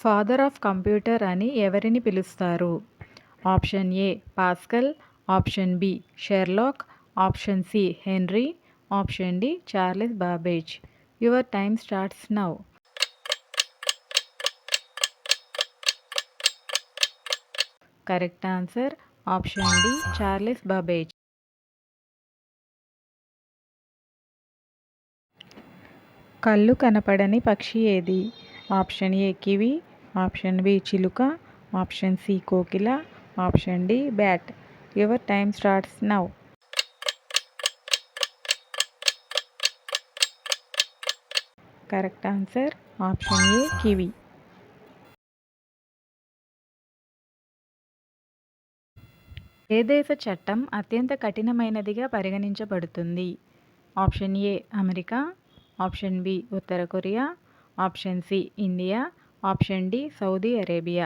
Father of computer అని ఎవరిని పిలుస్తారు? Option A Pascal, option B Sherlock, option C Henry, option D Charles Babbage. Your time starts now. Correct answer option D Charles Babbage. కళ్ళు కనపడని పక్షి ఏది? Option A kiwi, option B చిలుక, option C కోకిల, option D bat. Your time starts now. Correct answer option A kiwi. ఏ దేశ చట్టం అత్యంత కఠినమైనదిగా పరిగణించబడుతుంది? Option A America, option B ఉత్తర Korea, option C India, option D Saudi Arabia.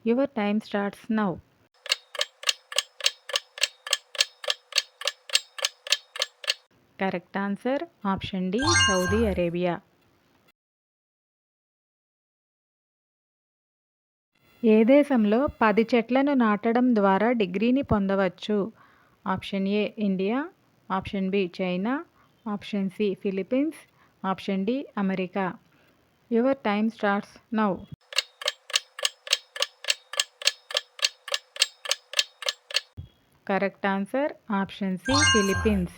Your time starts now. Correct answer option D Saudi Arabia. ఏ దేశంలో 10 చెట్లను నాటడం ద్వారా డిగ్రీని పొందవచ్చు? Option A India, option B China, option C Philippines, option D America. Your time starts now. Correct answer option C Philippines.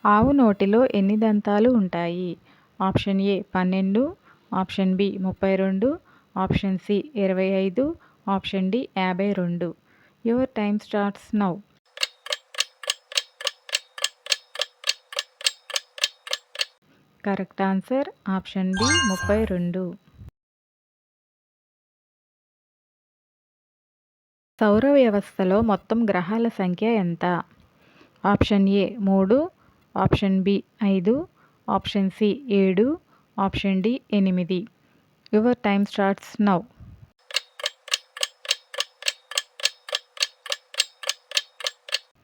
ఆవు నోటిలో ఎన్ని దంతాలు ఉంటాయి? Option A 12, option B 32, option C 25, option D 52. Your time starts now. Correct answer option B 32. సౌర వ్యవస్థలో మొత్తం గ్రహాల సంఖ్య ఎంత? Option A 3, option B 5, option C 7, option D 8. Your time starts now.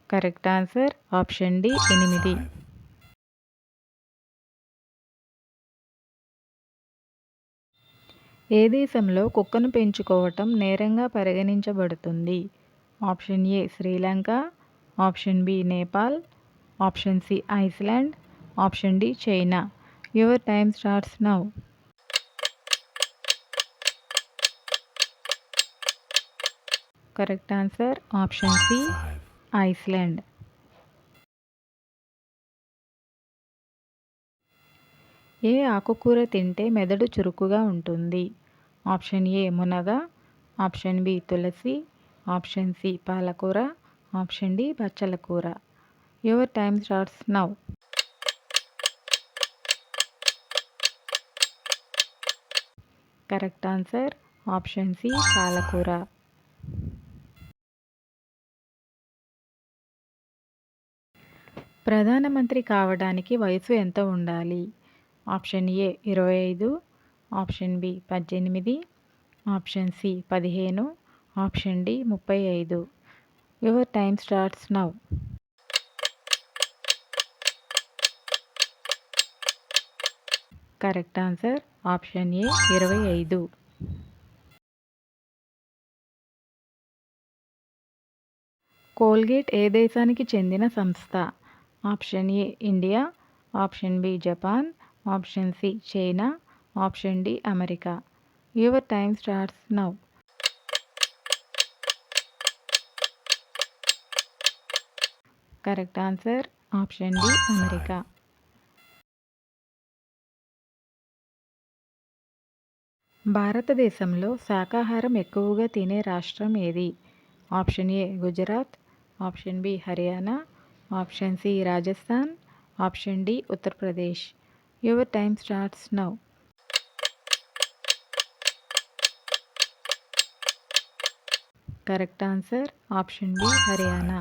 Correct answer option D 8. ఏ దేశంలో కుక్కను పెంచుకోవటం నేరంగా పరిగణించబడుతుంది? Option A Sri Lanka, option B Nepal, option C Iceland, option D China. Your time starts now. Correct answer option C Iceland. ఏ ఆకుకూర తింటే మెదడు చురుకుగా ఉంటుంది? ఆప్షన్ ఏ మునగ, ఆప్షన్ బి తులసి, ఆప్షన్ సి పాలకూర, ఆప్షన్ డి బచ్చల కూర. Your time starts now. Correct answer option C పాలకూర. ప్రధానమంత్రి కావడానికి వయసు ఎంత ఉండాలి? Option A 25, option B 18, option C 15, option D 35. Your time starts now. Correct answer option A 25. Colgate ఏ దేశానికి చెందిన సంస్థ? Option A India, option B Japan, option C China, option D America. Your time starts now. Correct answer option D America. భారతదేశంలో శాకాహారం ఎక్కువగా తినే రాష్ట్రం ఏది? Option A Gujarat, option B Haryana, option C Rajasthan, option D Uttar Pradesh. Your time starts now. Correct answer option B Haryana.